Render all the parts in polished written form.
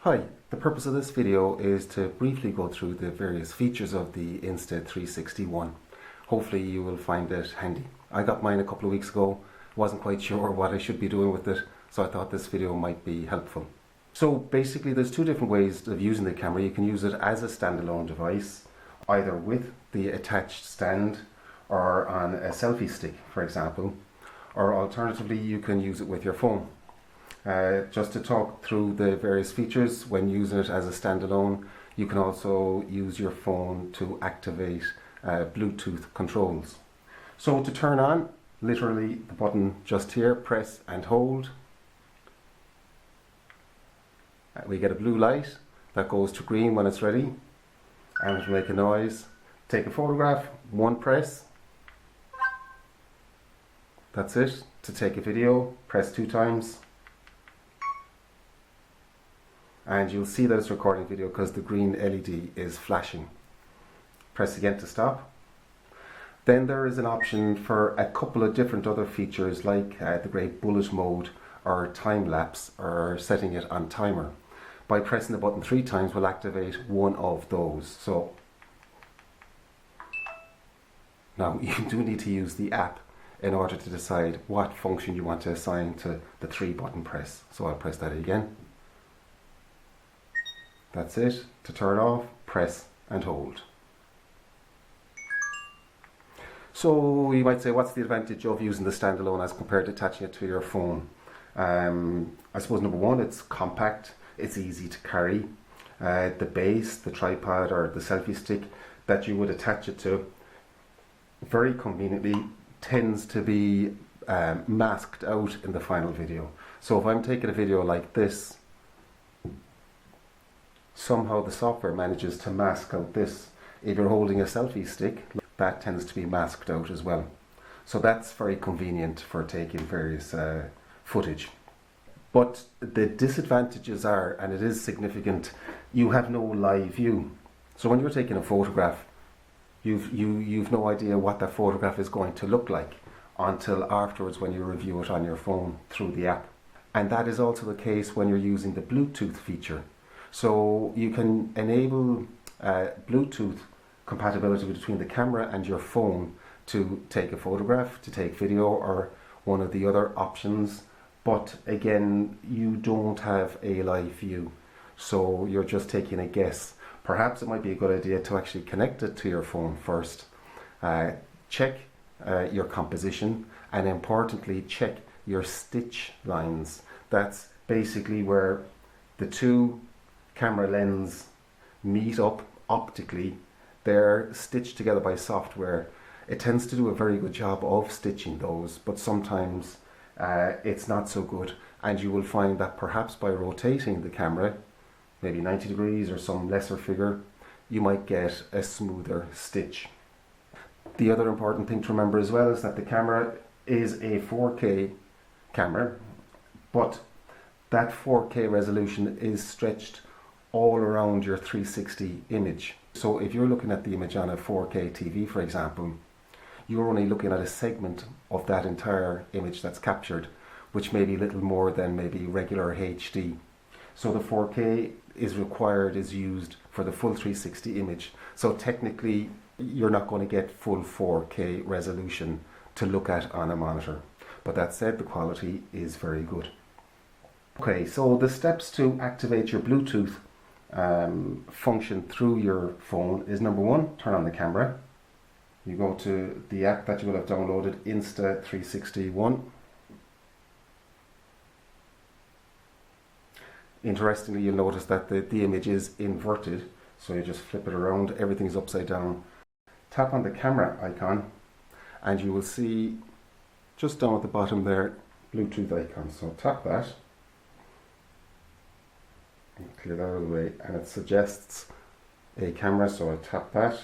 Hi, the purpose of this video is to briefly go through the various features of the Insta360 One. Hopefully you will find it handy. I got mine a couple of weeks ago, wasn't quite sure what I should be doing with it, so I thought this video might be helpful. So basically there's two different ways of using the camera. You can use it as a standalone device, either with the attached stand or on a selfie stick, for example, or alternatively you can use it with your phone. Just to talk through the various features when using it as a standalone, you can also use your phone to activate Bluetooth controls. So to turn on, literally the button just here, press and hold. We get a blue light that goes to green when it's ready, and it will make a noise. Take a photograph, one press. That's it. To take a video, press 2 times. And you'll see that it's recording video because the green LED is flashing. Press again to stop. Then there is an option for a couple of different other features like the great bullet mode or time lapse or setting it on timer. By pressing the button 3 times we'll activate one of those. So now you do need to use the app in order to decide what function you want to assign to the 3 button press. So I'll press that again. That's it. To turn off, press and hold. So you might say, what's the advantage of using the standalone as compared to attaching it to your phone? I suppose number one, it's compact, it's easy to carry. The base, the tripod or the selfie stick that you would attach it to, very conveniently tends to be masked out in the final video. So if I'm taking a video like this, somehow the software manages to mask out this. If you're holding a selfie stick, that tends to be masked out as well. So that's very convenient for taking various footage. But the disadvantages are, and it is significant, you have no live view. So when you're taking a photograph, you've no idea what that photograph is going to look like until afterwards when you review it on your phone through the app. And that is also the case when you're using the Bluetooth feature. So you can enable Bluetooth compatibility between the camera and your phone to take a photograph, to take video, or one of the other options. But again, you don't have a live view, so you're just taking a guess. Perhaps it might be a good idea to actually connect it to your phone first. Check your composition, and importantly check your stitch lines. That's basically where the two camera lens meet up optically. They're stitched together by software. It tends to do a very good job of stitching those, but sometimes it's not so good, and you will find that perhaps by rotating the camera maybe 90 degrees or some lesser figure, you might get a smoother stitch. The other important thing to remember as well is that the camera is a 4K camera, but that 4K resolution is stretched all around your 360 image. So if you're looking at the image on a 4K TV, for example, you're only looking at a segment of that entire image that's captured, which may be little more than maybe regular HD. So the 4K is used for the full 360 image. So technically you're not going to get full 4K resolution to look at on a monitor. But that said, the quality is very good. Okay, so the steps to activate your Bluetooth function through your phone is number one, turn on the camera. You go to the app that you will have downloaded, Insta360 One. Interestingly, you'll notice that the image is inverted, so you just flip it around, everything's upside down. Tap on the camera icon and you will see just down at the bottom there, Bluetooth icon. So tap that, clear that out of the way, and it suggests a camera, so I tap that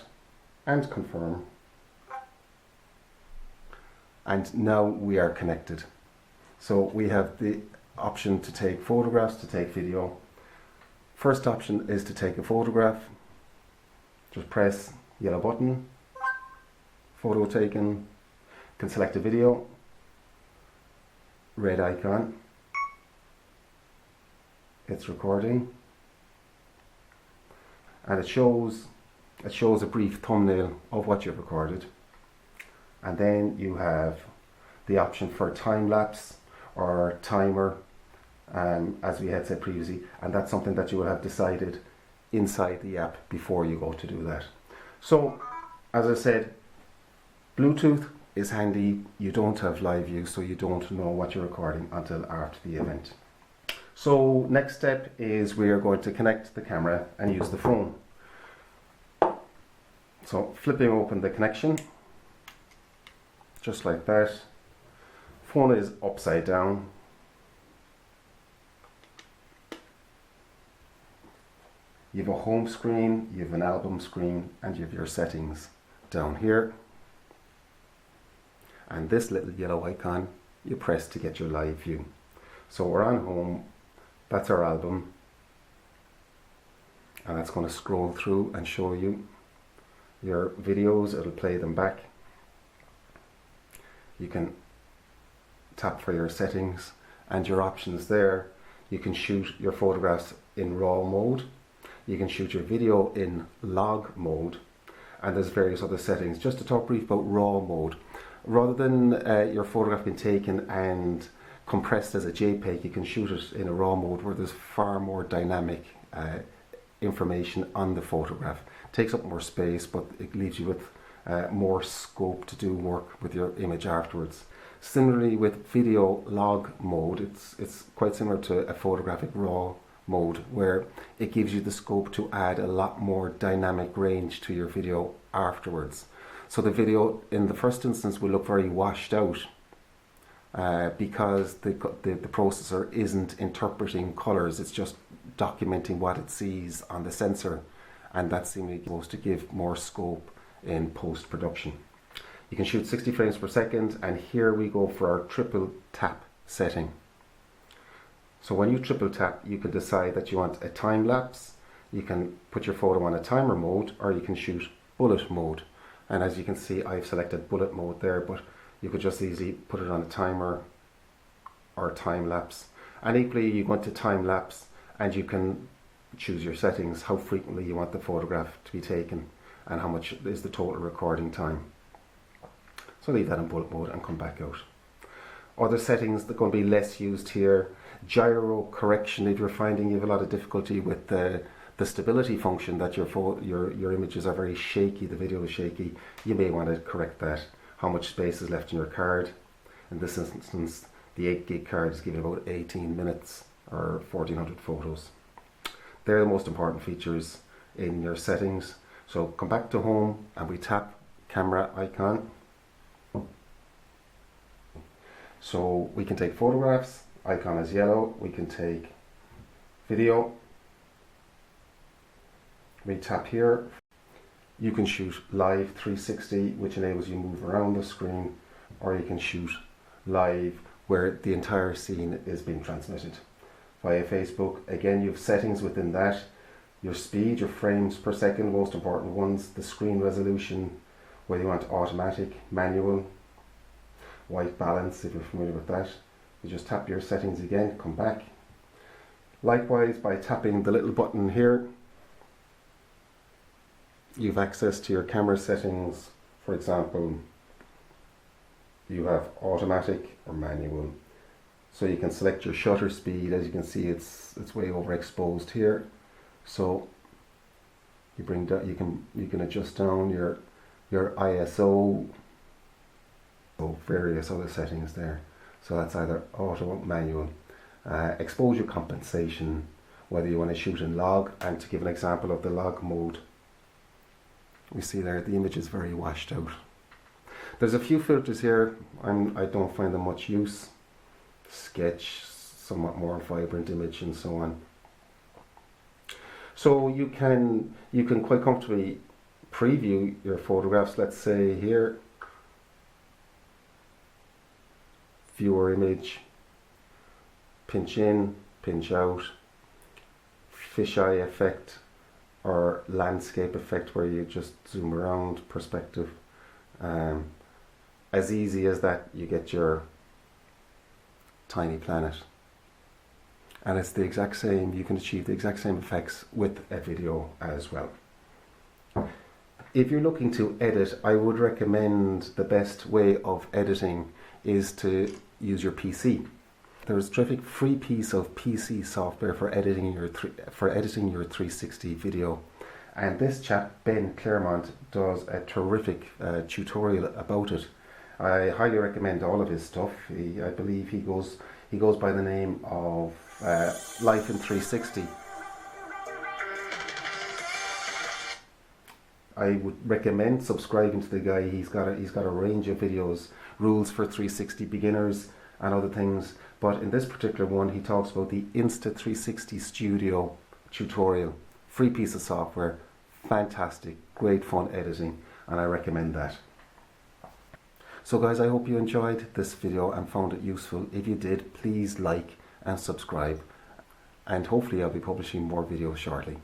and confirm. And now we are connected. So we have the option to take photographs, to take video. First option is to take a photograph. Just press yellow button, photo taken, can select a video, red icon, it's recording, and it shows a brief thumbnail of what you've recorded. And then you have the option for time lapse or timer, as we had said previously, and that's something that you will have decided inside the app before you go to do that. So, as I said, Bluetooth is handy. You don't have live view, so you don't know what you're recording until after the event. So, next step is we are going to connect the camera and use the phone. So, flipping open the connection, just like that. Phone is upside down. You have a home screen, you have an album screen, and you have your settings down here. And this little yellow icon you press to get your live view. So we're on home, that's our album, and that's going to scroll through and show you your videos. It'll play them back. You can tap for your settings and your options there. You can shoot your photographs in RAW mode. You can shoot your video in log mode, and there's various other settings. Just to talk brief about RAW mode, rather than your photograph being taken and compressed as a JPEG, you can shoot it in a RAW mode where there's far more dynamic information on the photograph. It takes up more space, but it leaves you with more scope to do work with your image afterwards. Similarly with video log mode, it's quite similar to a photographic RAW mode, where it gives you the scope to add a lot more dynamic range to your video afterwards. So the video in the first instance will look very washed out because the processor isn't interpreting colors, it's just documenting what it sees on the sensor, and that's seemingly supposed to give more scope in post-production. You can shoot 60 frames per second, and here we go for our triple tap setting. So when you triple tap, you can decide that you want a time lapse, you can put your photo on a timer mode, or you can shoot bullet mode. And as you can see, I've selected bullet mode there, but you could just easily put it on a timer or time lapse. And equally, you want to time lapse, and you can choose your settings, how frequently you want the photograph to be taken, and how much is the total recording time. So leave that in bullet mode and come back out. Other settings that are going to be less used here: gyro correction. If you're finding you have a lot of difficulty with the stability function, that your images are very shaky, the video is shaky, you may want to correct that. How much space is left in your card. In this instance, the 8 gig card is giving about 18 minutes or 1400 photos. They're the most important features in your settings. So come back to home and we tap camera icon. So we can take photographs, icon is yellow. We can take video. We tap here. You can shoot live 360, which enables you to move around the screen, or you can shoot live where the entire scene is being transmitted via Facebook. Again, you have settings within that: your speed, your frames per second, most important ones, the screen resolution, whether you want automatic, manual, white balance, if you're familiar with that. You just tap your settings again, come back. Likewise, by tapping the little button here, you've access to your camera settings. For example, you have automatic or manual, so you can select your shutter speed. As you can see, it's way overexposed here, so you bring down, you can adjust down your ISO, so various other settings there. So that's either auto or manual. Exposure compensation, whether you want to shoot in log. And to give an example of the log mode, we see there the image is very washed out. There's a few filters here. I don't find them much use. Sketch, somewhat more vibrant image, and so on. So you can quite comfortably preview your photographs. Let's say here, viewer image, pinch in, pinch out, fisheye effect, or landscape effect where you just zoom around, perspective. As easy as that, you get your tiny planet. and it's the exact same. You can achieve the exact same effects with a video as well. If you're looking to edit, I would recommend the best way of editing is to use your PC. There's a terrific free piece of PC software for editing your 360 video, and this chap Ben Claremont does a terrific tutorial about it. I highly recommend all of his stuff. I believe he goes by the name of Life in 360. I would recommend subscribing to the guy. He's got a range of videos, rules for 360 beginners and other things. But in this particular one, he talks about the Insta360 Studio tutorial. Free piece of software, fantastic, great fun editing, and I recommend that. So guys, I hope you enjoyed this video and found it useful. If you did, please like and subscribe, and hopefully I'll be publishing more videos shortly.